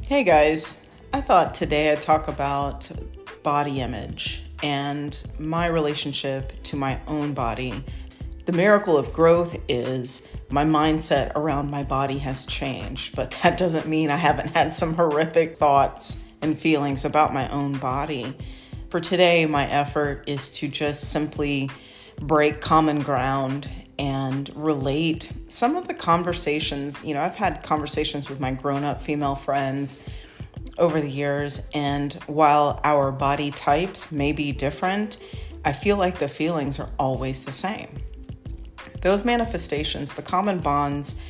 Hey guys, I thought today I'd talk about body image and my relationship to my own body. The miracle of growth is my mindset around my body has changed, but that doesn't mean I haven't had some horrific thoughts and feelings about my own body. For today, my effort is to just simply break common ground and relate some of the conversations. I've had conversations with my grown-up female friends over the years, and while our body types may be different, I feel like the feelings are always the same. Those manifestations, the common bonds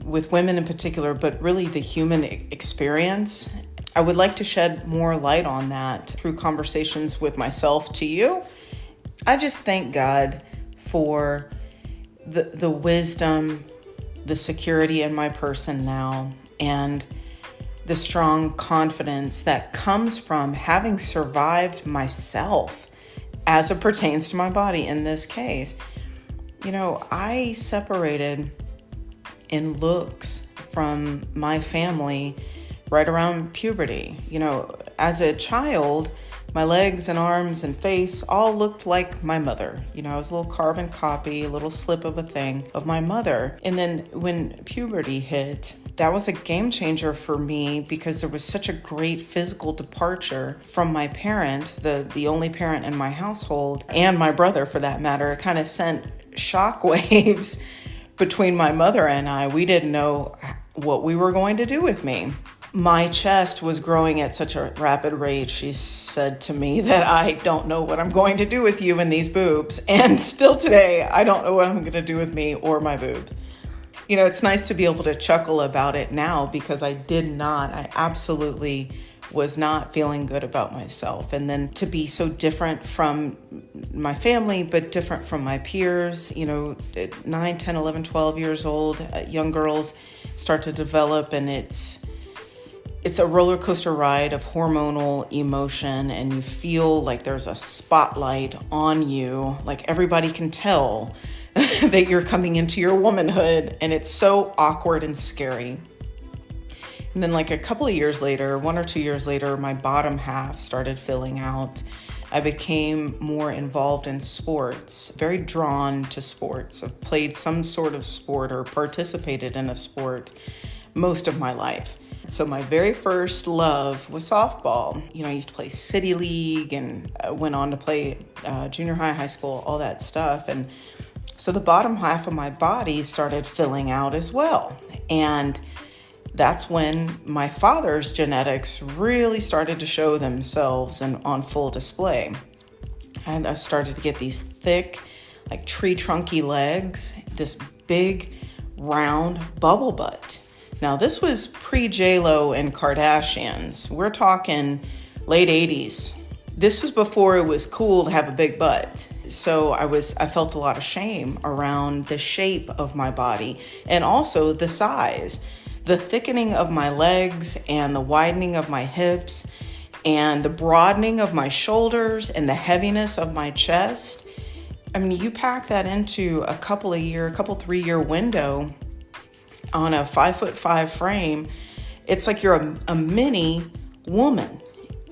with women in particular, but really the human experience, I would like to shed more light on that through conversations with myself to you. I just thank God for the wisdom, the security in my person now, and the strong confidence that comes from having survived myself as it pertains to my body in this case. I separated in looks from my family right around puberty. As a child, my legs and arms and face all looked like my mother. I was a little carbon copy, a little slip of a thing of my mother. And then when puberty hit, that was a game changer for me because there was such a great physical departure from my parent, the only parent in my household, and my brother for that matter. It kind of sent shockwaves between my mother and I. We didn't know what we were going to do with me. My chest was growing at such a rapid rate. She said to me that I don't know what I'm going to do with you and these boobs. And still today, I don't know what I'm going to do with me or my boobs. It's nice to be able to chuckle about it now because I absolutely was not feeling good about myself. And then to be so different from my family, but different from my peers, at 9, 10, 11, 12 years old, young girls start to develop, and it's a roller coaster ride of hormonal emotion, and you feel like there's a spotlight on you, like everybody can tell that you're coming into your womanhood, and it's so awkward and scary. And then like a couple of years later, 1 or 2 years later, my bottom half started filling out. I became more involved in sports, very drawn to sports. I've played some sort of sport or participated in a sport most of my life. So my very first love was softball. I used to play city league and went on to play junior high, high school, all that stuff. And so the bottom half of my body started filling out as well. And that's when my father's genetics really started to show themselves and on full display. And I started to get these thick, like tree trunky legs, this big, round bubble butt. Now, this was pre-J-Lo and Kardashians. We're talking late 80s. This was before it was cool to have a big butt. So I felt a lot of shame around the shape of my body and also the size. The thickening of my legs and the widening of my hips and the broadening of my shoulders and the heaviness of my chest. You pack that into a couple 3-year window on a 5'5" frame, it's like you're a mini woman.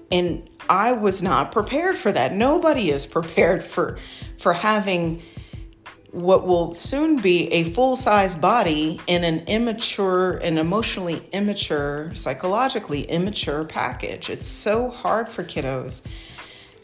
And I was not prepared for that. Nobody is prepared for having what will soon be a full-size body in an immature and emotionally immature, psychologically immature package. It's so hard for kiddos.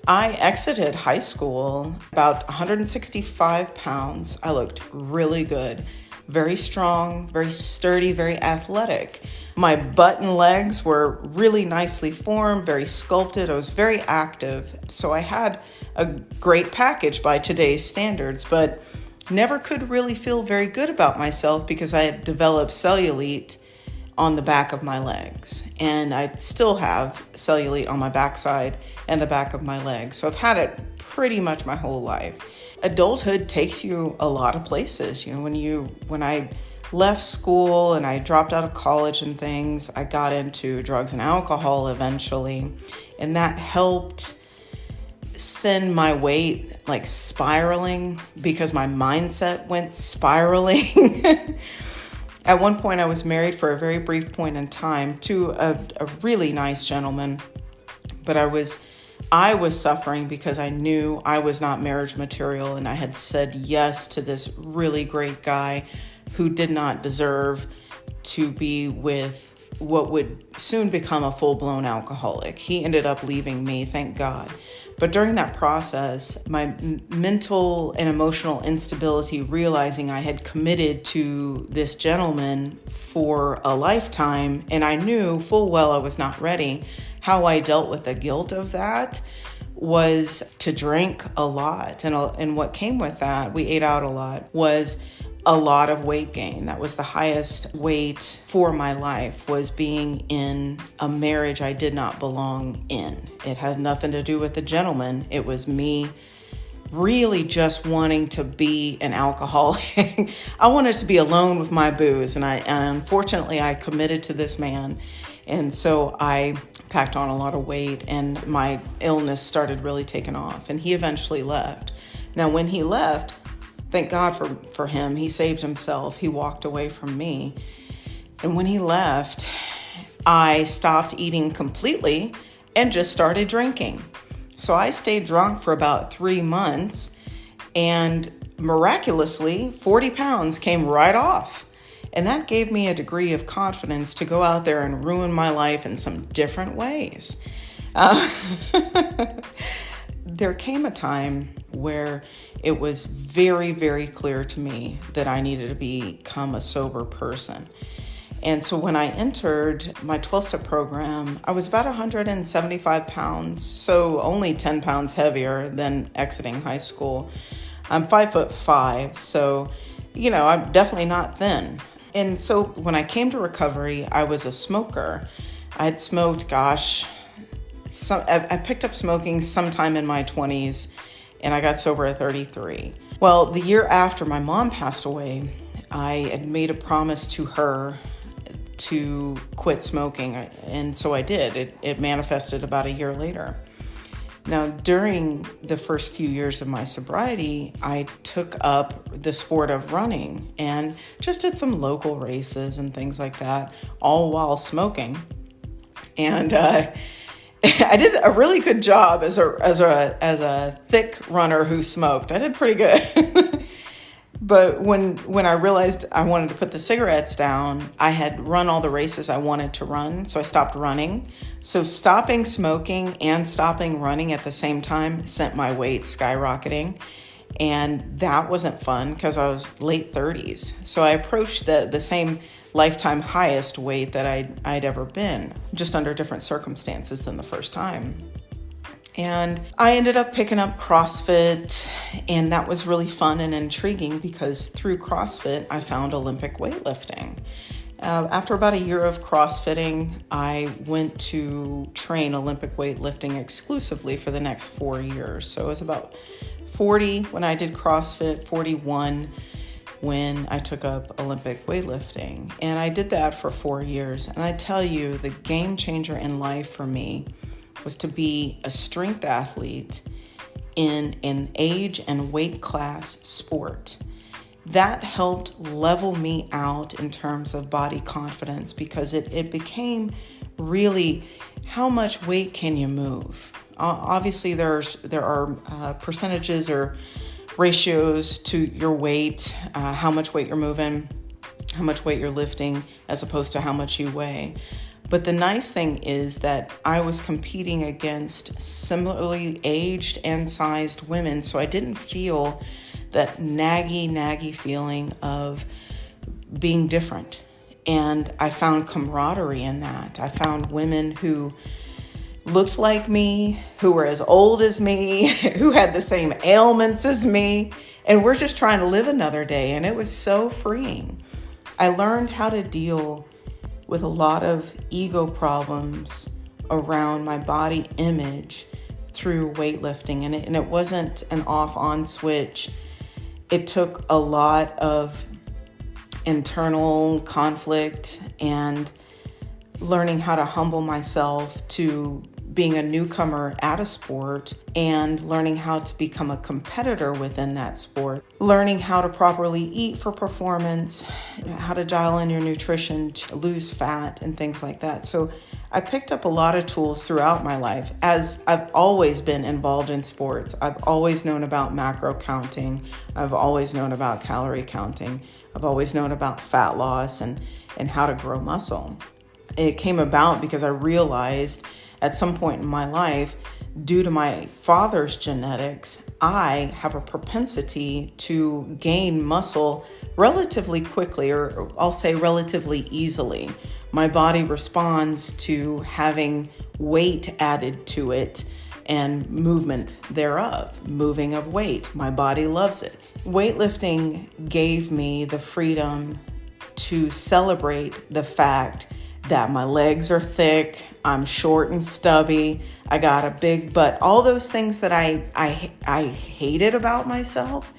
I exited high school about 165 pounds. I looked really good. Very strong, very sturdy, very athletic. My butt and legs were really nicely formed, very sculpted. I was very active. So I had a great package by today's standards, but never could really feel very good about myself because I had developed cellulite on the back of my legs. And I still have cellulite on my backside and the back of my legs. So I've had it pretty much my whole life. Adulthood takes you a lot of places. When I left school and I dropped out of college and things, I got into drugs and alcohol eventually, and that helped send my weight like spiraling because my mindset went spiraling. At one point, I was married for a very brief point in time to a really nice gentleman, but I was suffering because I knew I was not marriage material, and I had said yes to this really great guy who did not deserve to be with what would soon become a full-blown alcoholic. He ended up leaving me, thank God. But during that process, my mental and emotional instability, realizing I had committed to this gentleman for a lifetime, and I knew full well I was not ready, how I dealt with the guilt of that was to drink a lot. And what came with that, we ate out a lot, was a lot of weight gain. That was the highest weight for my life, was being in a marriage I did not belong in. It had nothing to do with the gentleman. It was me really just wanting to be an alcoholic. I wanted to be alone with my booze. And unfortunately, I committed to this man. And so I packed on a lot of weight, and my illness started really taking off. And he eventually left. Now, when he left, thank God for him. He saved himself. He walked away from me. And when he left, I stopped eating completely and just started drinking. So I stayed drunk for about 3 months, and miraculously, 40 pounds came right off. And that gave me a degree of confidence to go out there and ruin my life in some different ways. There came a time where it was very, very clear to me that I needed to become a sober person. And so when I entered my 12-step program, I was about 175 pounds, so only 10 pounds heavier than exiting high school. I'm 5'5", so, I'm definitely not thin. And so when I came to recovery, I was a smoker. I had smoked, I picked up smoking sometime in my 20s, and I got sober at 33. Well, the year after my mom passed away, I had made a promise to her to quit smoking, and so I did. It manifested about a year later. Now, during the first few years of my sobriety, I took up the sport of running and just did some local races and things like that, all while smoking. And I did a really good job as a thick runner who smoked. I did pretty good. But when I realized I wanted to put the cigarettes down, I had run all the races I wanted to run, so I stopped running. So stopping smoking and stopping running at the same time sent my weight skyrocketing. And that wasn't fun because I was late 30s. So I approached the same lifetime highest weight that I'd ever been, just under different circumstances than the first time. And I ended up picking up CrossFit, and that was really fun and intriguing because through CrossFit, I found Olympic weightlifting. After about a year of CrossFitting, I went to train Olympic weightlifting exclusively for the next 4 years. So it was about 40 when I did CrossFit, 41 when I took up Olympic weightlifting. And I did that for 4 years. And I tell you, the game changer in life for me was to be a strength athlete in an age and weight class sport. That helped level me out in terms of body confidence because it became really how much weight can you move? Obviously, there are percentages or ratios to your weight, how much weight you're moving, how much weight you're lifting, as opposed to how much you weigh. But the nice thing is that I was competing against similarly aged and sized women, so I didn't feel that naggy feeling of being different. And I found camaraderie in that. I found women who looked like me, who were as old as me, who had the same ailments as me, and we're just trying to live another day. And it was so freeing. I learned how to deal with a lot of ego problems around my body image through weightlifting. And it wasn't an off-on switch. It took a lot of internal conflict and learning how to humble myself to being a newcomer at a sport and learning how to become a competitor within that sport, learning how to properly eat for performance, how to dial in your nutrition to lose fat and things like that. So I picked up a lot of tools throughout my life, as I've always been involved in sports. I've always known about macro counting. I've always known about calorie counting. I've always known about fat loss and how to grow muscle. It came about because I realized at some point in my life, due to my father's genetics, I have a propensity to gain muscle relatively quickly, or I'll say relatively easily. My body responds to having weight added to it and movement thereof, moving of weight. My body loves it. Weightlifting gave me the freedom to celebrate the fact that my legs are thick, I'm short and stubby, I got a big butt. All those things that I hated about myself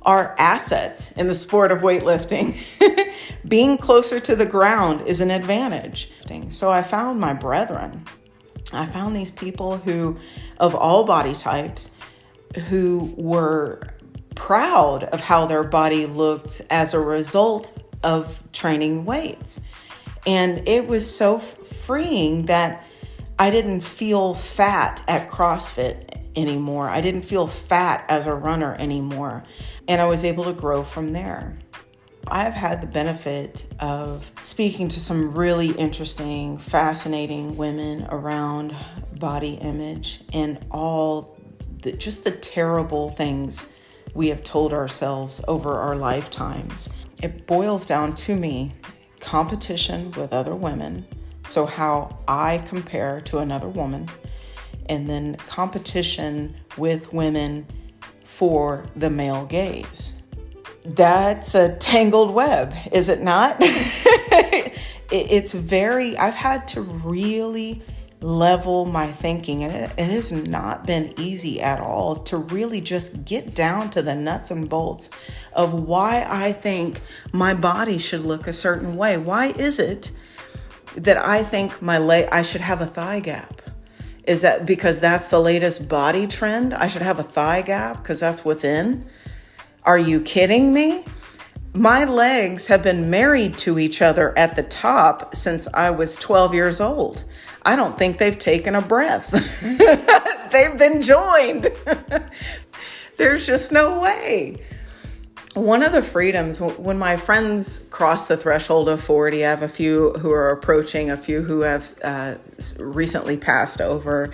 are assets in the sport of weightlifting. Being closer to the ground is an advantage. So I found my brethren. I found these people who, of all body types, who were proud of how their body looked as a result of training weights. And it was so freeing that I didn't feel fat at CrossFit anymore. I didn't feel fat as a runner anymore. And I was able to grow from there. I've had the benefit of speaking to some really interesting, fascinating women around body image and all just the terrible things we have told ourselves over our lifetimes. It boils down to me, competition with other women. So how I compare to another woman, and then competition with women for the male gaze. That's a tangled web, is it not? I've had to really level my thinking, and it has not been easy at all to really just get down to the nuts and bolts of why I think my body should look a certain way. Why is it that I think I should have a thigh gap? Is that because that's the latest body trend? I should have a thigh gap because that's what's in? Are you kidding me? My legs have been married to each other at the top since I was 12 years old. I don't think they've taken a breath. They've been joined. There's just no way. One of the freedoms, when my friends cross the threshold of 40, I have a few who are approaching, a few who have recently passed over.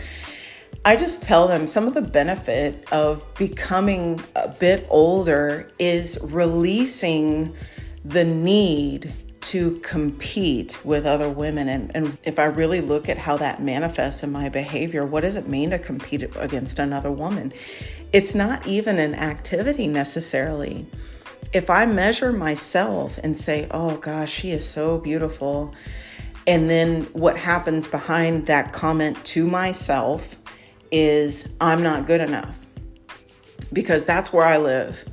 I just tell them some of the benefit of becoming a bit older is releasing the need to compete with other women. And if I really look at how that manifests in my behavior, what does it mean to compete against another woman? It's not even an activity necessarily. If I measure myself and say, oh gosh, she is so beautiful, and then what happens behind that comment to myself is I'm not good enough, because that's where I live.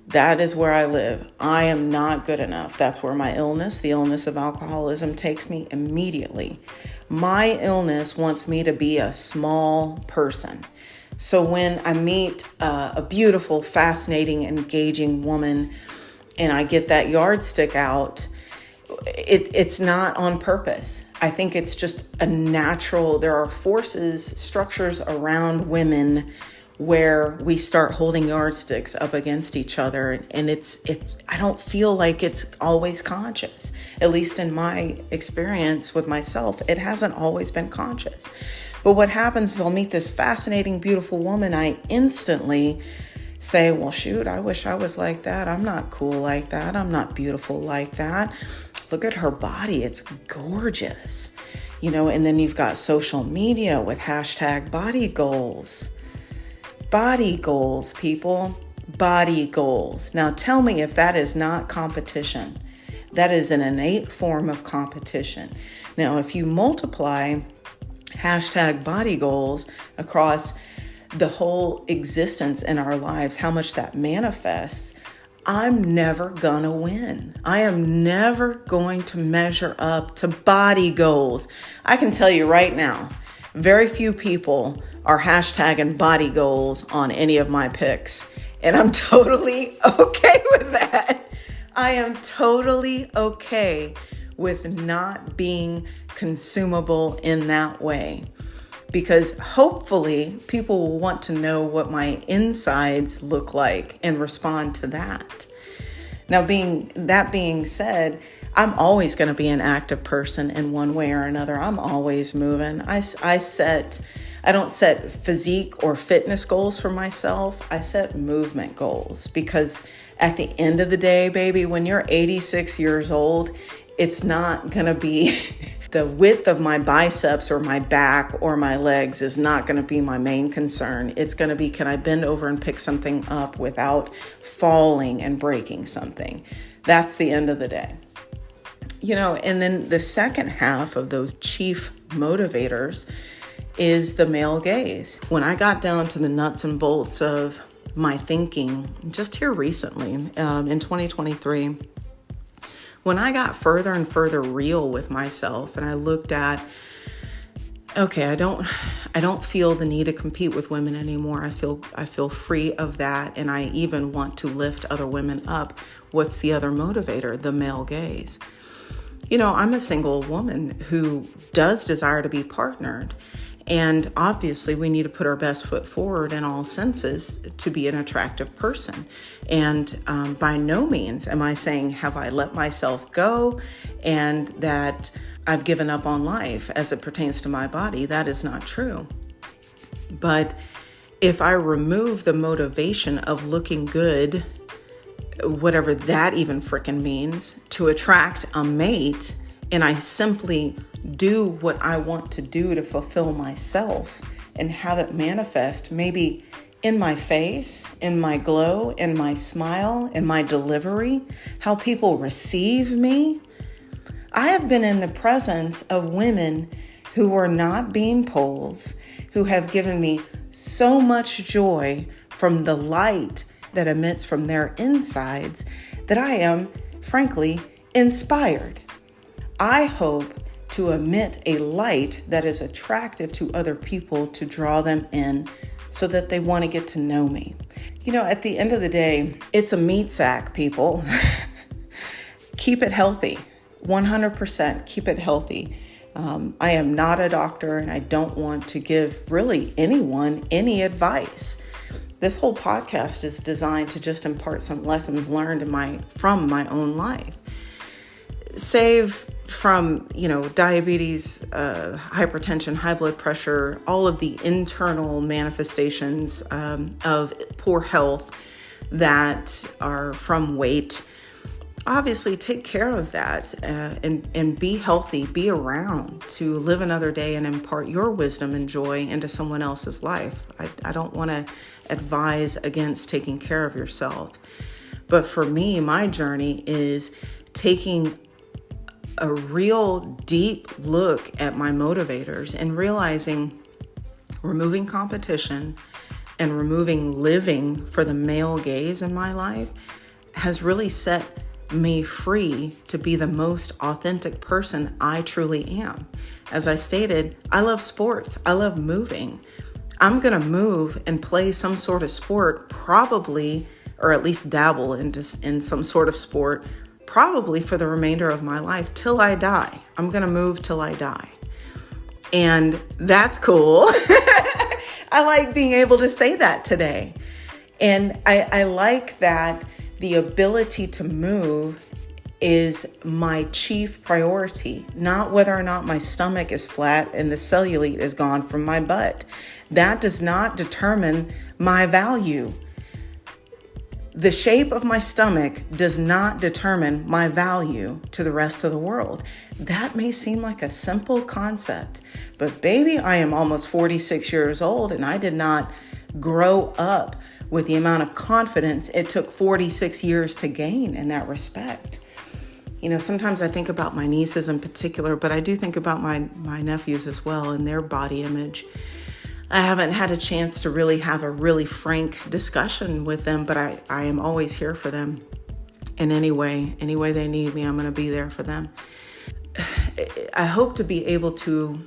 That is where I live. I am not good enough. That's where my illness, the illness of alcoholism, takes me immediately. My illness wants me to be a small person. So when I meet a beautiful, fascinating, engaging woman and I get that yardstick out, it's not on purpose. I think it's just a natural, there are forces, structures around women where we start holding yardsticks up against each other. And I don't feel like it's always conscious. At least in my experience with myself, it hasn't always been conscious. But what happens is I'll meet this fascinating, beautiful woman. I instantly say, well, shoot, I wish I was like that. I'm not cool like that. I'm not beautiful like that. Look at her body. It's gorgeous. And then you've got social media with hashtag body goals. Body goals, people. Body goals. Now tell me if that is not competition. That is an innate form of competition. Now, if you multiply hashtag body goals across the whole existence in our lives, how much that manifests, I'm never gonna win. I am never going to measure up to body goals. I can tell you right now, Very few people are hashtagging body goals on any of my pics. And I'm totally okay with that. I am totally okay with not being consumable in that way. Because hopefully people will want to know what my insides look like and respond to that. Now, that being said, I'm always going to be an active person in one way or another. I'm always moving. I don't set physique or fitness goals for myself. I set movement goals because at the end of the day, baby, when you're 86 years old, it's not going to be the width of my biceps or my back or my legs is not going to be my main concern. It's going to be, can I bend over and pick something up without falling and breaking something? That's the end of the day. And then the second half of those chief motivators is the male gaze. When I got down to the nuts and bolts of my thinking just here recently, in 2023, when I got further and further real with myself and I looked at, okay, I don't feel the need to compete with women anymore. I feel free of that. And I even want to lift other women up. What's the other motivator? The male gaze. I'm a single woman who does desire to be partnered. And obviously we need to put our best foot forward in all senses to be an attractive person. And by no means am I saying, have I let myself go and that I've given up on life as it pertains to my body. That is not true. But if I remove the motivation of looking good, whatever that even frickin' means, to attract a mate, and I simply do what I want to do to fulfill myself and have it manifest maybe in my face, in my glow, in my smile, in my delivery, how people receive me. I have been in the presence of women who were not bean poles, who have given me so much joy from the light that emits from their insides that I am, frankly, inspired. I hope to emit a light that is attractive to other people to draw them in so that they want to get to know me. At the end of the day, it's a meat sack, people. Keep it healthy. 100% keep it healthy. I am not a doctor and I don't want to give really anyone any advice. This whole podcast is designed to just impart some lessons learned from my own life. Save from, diabetes, hypertension, high blood pressure, all of the internal manifestations of poor health that are from weight. Obviously, take care of that and be healthy, be around to live another day and impart your wisdom and joy into someone else's life. I don't want to advise against taking care of yourself. But for me, my journey is taking a real deep look at my motivators and realizing removing competition and removing living for the male gaze in my life has really set me free to be the most authentic person I truly am. As I stated, I love sports. I love moving. I'm going to move and play some sort of sport, probably, or at least dabble in some sort of sport, probably for the remainder of my life till I die. I'm going to move till I die. And that's cool. I like being able to say that today. And I like that the ability to move is my chief priority, not whether or not my stomach is flat and the cellulite is gone from my butt. That does not determine my value. The shape of my stomach does not determine my value to the rest of the world. That may seem like a simple concept, but baby, I am almost 46 years old and I did not grow up with the amount of confidence it took 46 years to gain in that respect. Sometimes I think about my nieces in particular, but I do think about my nephews as well and their body image. I haven't had a chance to really have a really frank discussion with them, but I am always here for them in any way they need me. I'm going to be there for them. I hope to be able to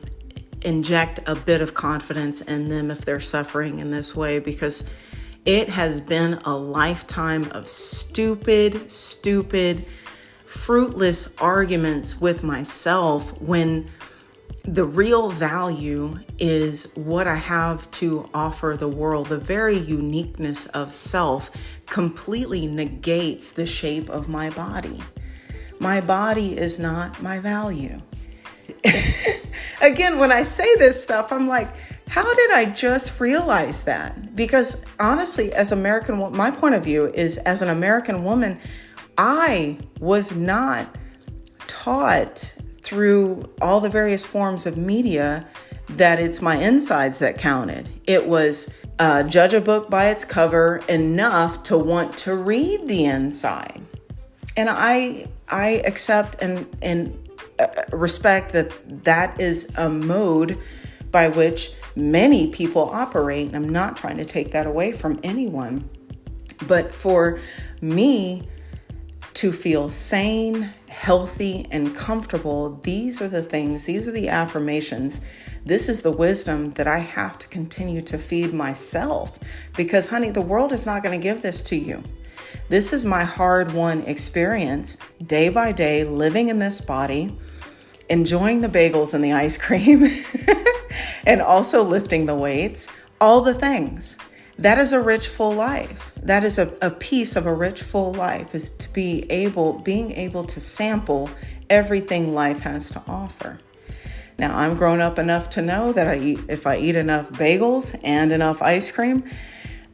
inject a bit of confidence in them if they're suffering in this way, because it has been a lifetime of stupid, fruitless arguments with myself when the real value is what I have to offer the world. The very uniqueness of self completely negates the shape of my body. My body is not my value. Again, when I say this stuff, I'm like, how did I just realize that? Because honestly, my point of view is, as an American woman, I was not taught through all the various forms of media that it's my insides that counted. It was judge a book by its cover enough to want to read the inside. And I accept and respect that is a mode by which many people operate. And I'm not trying to take that away from anyone. But for me to feel sane, healthy, and comfortable, these are the affirmations. This is the wisdom that I have to continue to feed myself, because honey, the world is not going to give this to you. This is my hard-won experience, day by day, living in this body, enjoying the bagels and the ice cream, and also lifting the weights, all the things. That is a rich, full life. That is a piece of a rich, full life, is to being able to sample everything life has to offer. Now, I'm grown up enough to know that if I eat enough bagels and enough ice cream,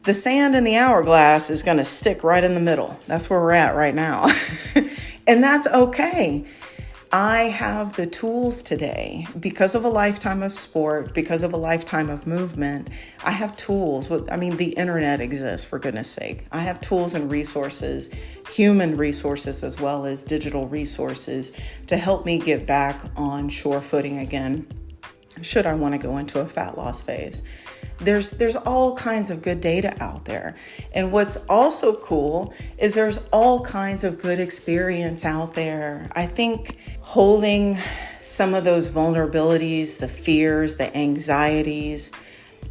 the sand in the hourglass is going to stick right in the middle. That's where we're at right now. And that's okay. I have the tools today because of a lifetime of sport, because of a lifetime of movement. I have tools. The internet exists, for goodness sake. I have tools and resources, human resources as well as digital resources, to help me get back on shore footing again, should I want to go into a fat loss phase. There's all kinds of good data out there. And what's also cool is there's all kinds of good experience out there. I think holding some of those vulnerabilities, the fears, the anxieties,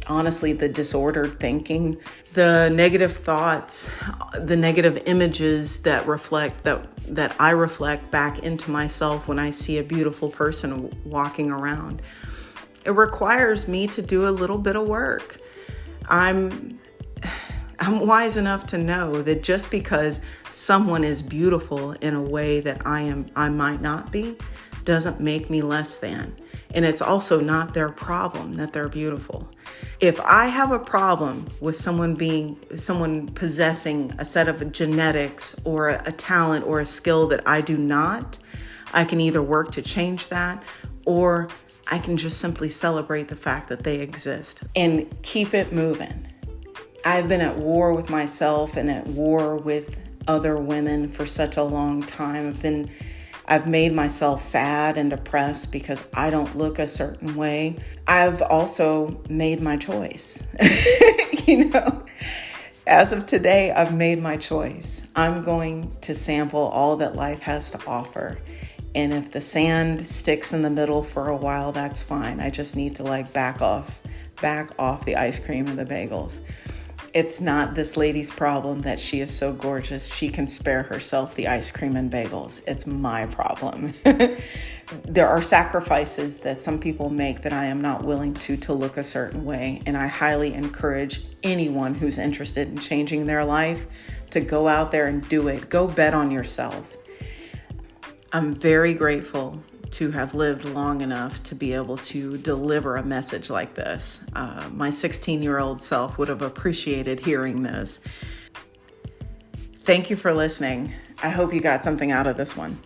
honestly, the disordered thinking, the negative thoughts, the negative images that I reflect back into myself when I see a beautiful person walking around. It requires me to do a little bit of work. I'm wise enough to know that just because someone is beautiful in a way that I might not be, doesn't make me less than. And it's also not their problem that they're beautiful. If I have a problem with someone possessing a set of genetics or a talent or a skill that I do not, I can either work to change that, or I can just simply celebrate the fact that they exist and keep it moving. I've been at war with myself and at war with other women for such a long time. I've made myself sad and depressed because I don't look a certain way. I've also made my choice. As of today, I've made my choice. I'm going to sample all that life has to offer. And if the sand sticks in the middle for a while, that's fine. I just need to back off the ice cream and the bagels. It's not this lady's problem that she is so gorgeous she can spare herself the ice cream and bagels. It's my problem. There are sacrifices that some people make that I am not willing to look a certain way. And I highly encourage anyone who's interested in changing their life to go out there and do it. Go bet on yourself. I'm very grateful to have lived long enough to be able to deliver a message like this. My 16-year-old self would have appreciated hearing this. Thank you for listening. I hope you got something out of this one.